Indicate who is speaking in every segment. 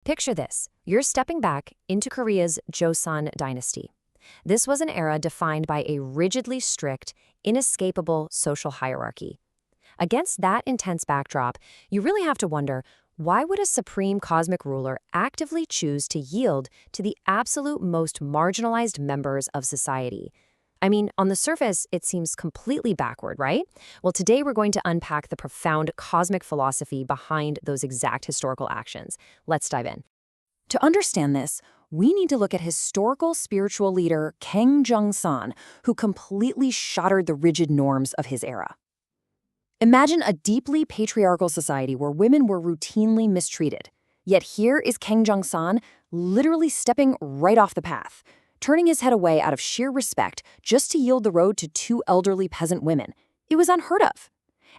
Speaker 1: Picture this. You're stepping back into Korea's Joseon dynasty. This was an era defined by a rigidly strict, inescapable social hierarchy. Against that intense backdrop, you really have to wonder, why would a supreme cosmic ruler actively choose to yield to the absolute most marginalized members of society? I mean, on the surface, it seems completely backward, right? Well, today we're going to unpack the profound cosmic philosophy behind those exact historical actions. Let's dive in. To understand this, we need to look at historical spiritual leader Kang Jung-san, who completely shattered the rigid norms of his era. Imagine a deeply patriarchal society where women were routinely mistreated. Yet here is Kang Jung-san literally stepping right off the path, turning his head away out of sheer respect just to yield the road to two elderly peasant women. It was unheard of.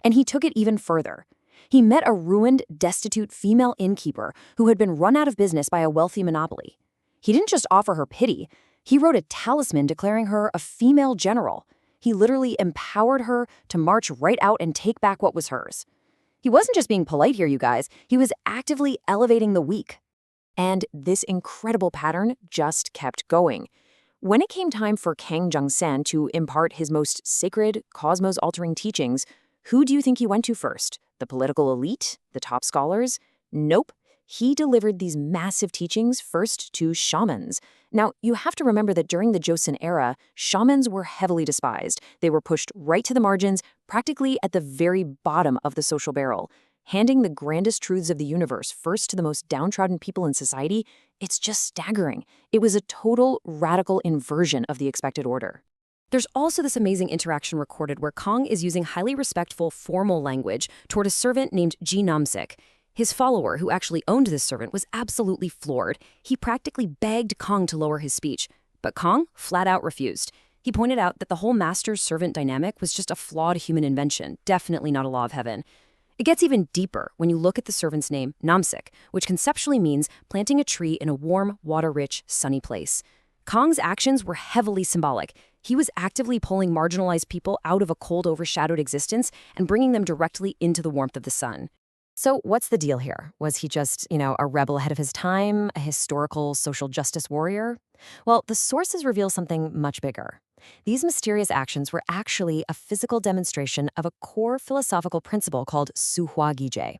Speaker 1: And he took it even further. He met a ruined, destitute female innkeeper who had been run out of business by a wealthy monopoly. He didn't just offer her pity. He wrote a talisman declaring her a female general. He literally empowered her to march right out and take back what was hers. He wasn't just being polite here, you guys. He was actively elevating the weak. And this incredible pattern just kept going. When it came time for Kang Jung-san to impart his most sacred, cosmos-altering teachings, who do you think he went to first? The political elite? The top scholars? Nope. He delivered these massive teachings first to shamans. Now, you have to remember that during the Joseon era, shamans were heavily despised. They were pushed right to the margins, practically at the very bottom of the social barrel. Handing the grandest truths of the universe first to the most downtrodden people in society, it's just staggering. It was a total, radical inversion of the expected order. There's also this amazing interaction recorded where Kang is using highly respectful, formal language toward a servant named Ji Namsik. His follower, who actually owned this servant, was absolutely floored. He practically begged Kang to lower his speech, but Kang flat out refused. He pointed out that the whole master-servant dynamic was just a flawed human invention, definitely not a law of heaven. It gets even deeper when you look at the servant's name, Namsik, which conceptually means planting a tree in a warm, water-rich, sunny place. Kang's actions were heavily symbolic. He was actively pulling marginalized people out of a cold, overshadowed existence and bringing them directly into the warmth of the sun. So what's the deal here? Was he just, a rebel ahead of his time, a historical social justice warrior? Well, the sources reveal something much bigger. These mysterious actions were actually a physical demonstration of a core philosophical principle called Suhwa-gije.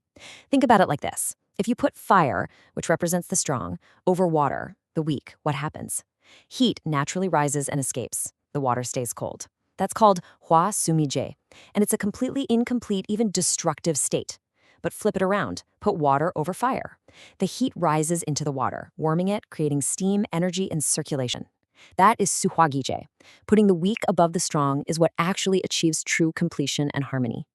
Speaker 1: Think about it like this. If you put fire, which represents the strong, over water, the weak, what happens? Heat naturally rises and escapes. The water stays cold. That's called hwa sumije, and it's a completely incomplete, even destructive state. But flip it around. Put water over fire. The heat rises into the water, warming it, creating steam, energy, and circulation. That is Suhwa-gije. Putting the weak above the strong is what actually achieves true completion and harmony.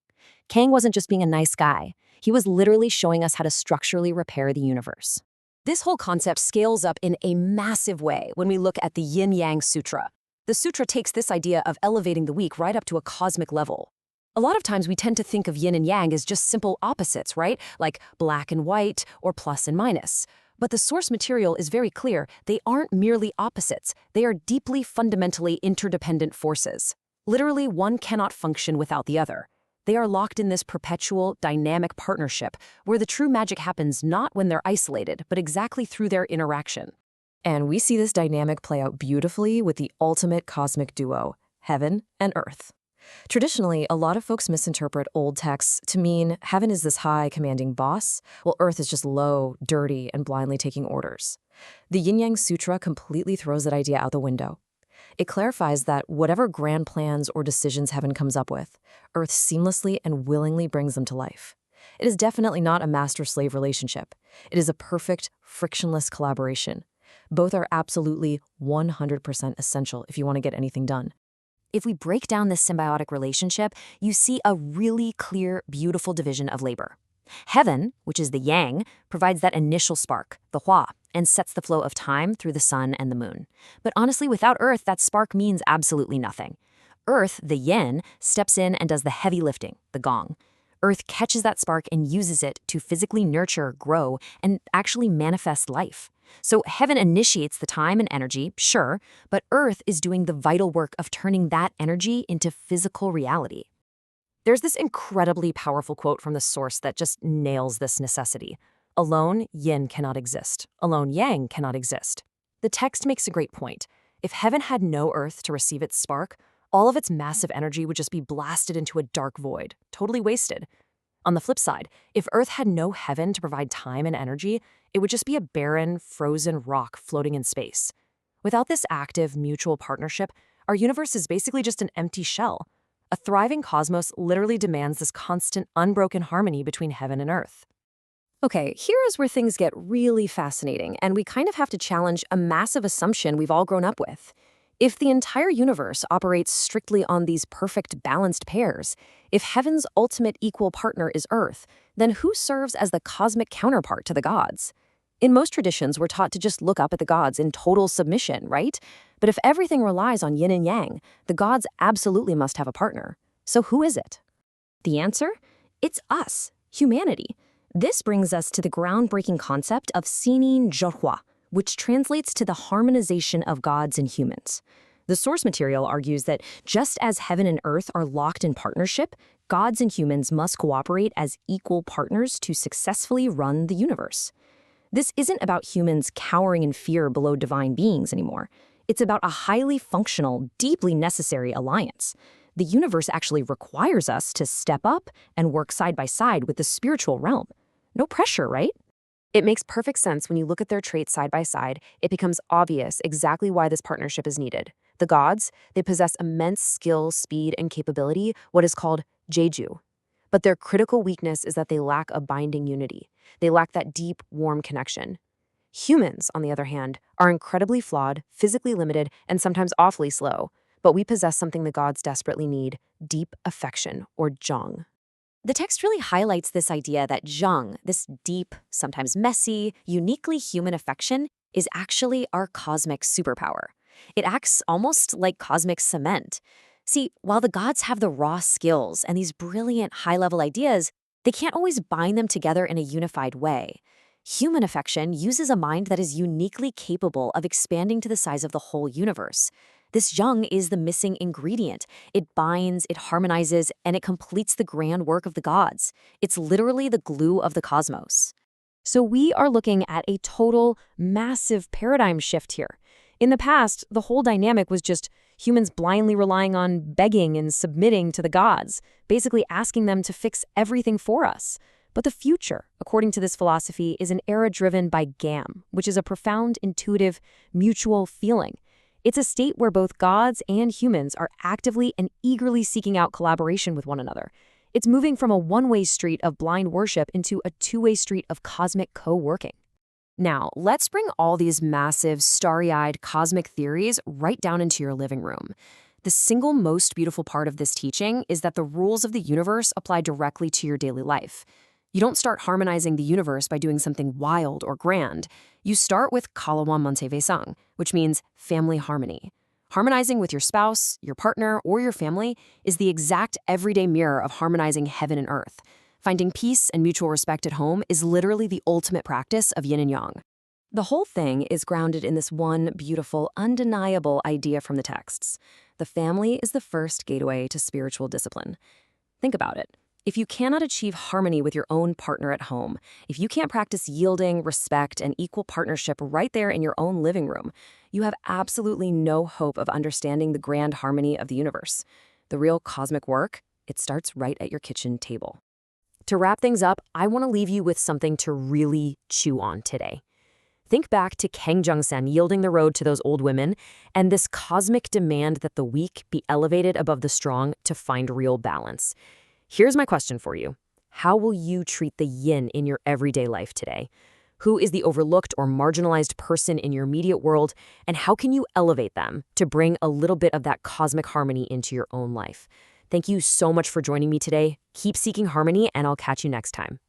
Speaker 1: Kang wasn't just being a nice guy. He was literally showing us how to structurally repair the universe. This whole concept scales up in a massive way when we look at the Yin-Yang Sutra. The sutra takes this idea of elevating the weak right up to a cosmic level. A lot of times we tend to think of yin and yang as just simple opposites, right? Like black and white or plus and minus. But the source material is very clear. They aren't merely opposites. They are deeply, fundamentally interdependent forces. Literally, one cannot function without the other. They are locked in this perpetual, dynamic partnership where the true magic happens not when they're isolated, but exactly through their interaction. And we see this dynamic play out beautifully with the ultimate cosmic duo, heaven and earth. Traditionally, a lot of folks misinterpret old texts to mean heaven is this high, commanding boss, while earth is just low, dirty, and blindly taking orders. The Yin-Yang Sutra completely throws that idea out the window. It clarifies that whatever grand plans or decisions heaven comes up with, earth seamlessly and willingly brings them to life. It is definitely not a master-slave relationship. It is a perfect, frictionless collaboration. Both are absolutely 100% essential if you want to get anything done. If we break down this symbiotic relationship, you see a really clear, beautiful division of labor. Heaven, which is the yang, provides that initial spark, the hua, and sets the flow of time through the sun and the moon. But honestly, without earth, that spark means absolutely nothing. Earth, the yin, steps in and does the heavy lifting, the gong. Earth catches that spark and uses it to physically nurture, grow, and actually manifest life. So heaven initiates the time and energy, sure, but earth is doing the vital work of turning that energy into physical reality. There's this incredibly powerful quote from the source that just nails this necessity. Alone, yin cannot exist. Alone, yang cannot exist. The text makes a great point. If heaven had no earth to receive its spark, all of its massive energy would just be blasted into a dark void, totally wasted. On the flip side, if earth had no heaven to provide time and energy, it would just be a barren, frozen rock floating in space. Without this active, mutual partnership, our universe is basically just an empty shell. A thriving cosmos literally demands this constant, unbroken harmony between heaven and earth. Okay, here is where things get really fascinating, and we kind of have to challenge a massive assumption we've all grown up with. If the entire universe operates strictly on these perfect balanced pairs, if heaven's ultimate equal partner is Earth, then who serves as the cosmic counterpart to the gods? In most traditions, we're taught to just look up at the gods in total submission, right? But if everything relies on yin and yang, the gods absolutely must have a partner. So who is it? The answer? It's us, humanity. This brings us to the groundbreaking concept of Sinin Jorhua, which translates to the harmonization of gods and humans. The source material argues that just as heaven and earth are locked in partnership, gods and humans must cooperate as equal partners to successfully run the universe. This isn't about humans cowering in fear below divine beings anymore. It's about a highly functional, deeply necessary alliance. The universe actually requires us to step up and work side by side with the spiritual realm. No pressure, right? It makes perfect sense when you look at their traits side by side. It becomes obvious exactly why this partnership is needed. The gods, they possess immense skill, speed, and capability, what is called Jeju. But their critical weakness is that they lack a binding unity. They lack that deep, warm connection. Humans, on the other hand, are incredibly flawed, physically limited, and sometimes awfully slow. But we possess something the gods desperately need: deep affection, or zhang. The text really highlights this idea that zhang, this deep, sometimes messy, uniquely human affection, is actually our cosmic superpower. It acts almost like cosmic cement. See, while the gods have the raw skills and these brilliant high-level ideas, they can't always bind them together in a unified way. Human affection uses a mind that is uniquely capable of expanding to the size of the whole universe. This zhang is the missing ingredient. It binds, it harmonizes, and it completes the grand work of the gods. It's literally the glue of the cosmos. So we are looking at a total, massive paradigm shift here. In the past, the whole dynamic was just humans blindly relying on begging and submitting to the gods, basically asking them to fix everything for us. But the future, according to this philosophy, is an era driven by GAM, which is a profound, intuitive, mutual feeling. It's a state where both gods and humans are actively and eagerly seeking out collaboration with one another. It's moving from a one-way street of blind worship into a two-way street of cosmic co-working. Now, let's bring all these massive, starry-eyed cosmic theories right down into your living room. The single most beautiful part of this teaching is that the rules of the universe apply directly to your daily life. You don't start harmonizing the universe by doing something wild or grand. You start with Kalawan Montevesang, which means family harmony. Harmonizing with your spouse, your partner, or your family is the exact everyday mirror of harmonizing heaven and earth. Finding peace and mutual respect at home is literally the ultimate practice of yin and yang. The whole thing is grounded in this one beautiful, undeniable idea from the texts. The family is the first gateway to spiritual discipline. Think about it. If you cannot achieve harmony with your own partner at home, if you can't practice yielding, respect, and equal partnership right there in your own living room, you have absolutely no hope of understanding the grand harmony of the universe. The real cosmic work, it starts right at your kitchen table. To wrap things up, I want to leave you with something to really chew on today. Think back to Kang Jung-sen yielding the road to those old women, and this cosmic demand that the weak be elevated above the strong to find real balance. Here's my question for you. How will you treat the yin in your everyday life today? Who is the overlooked or marginalized person in your immediate world, and how can you elevate them to bring a little bit of that cosmic harmony into your own life? Thank you so much for joining me today. Keep seeking harmony, and I'll catch you next time.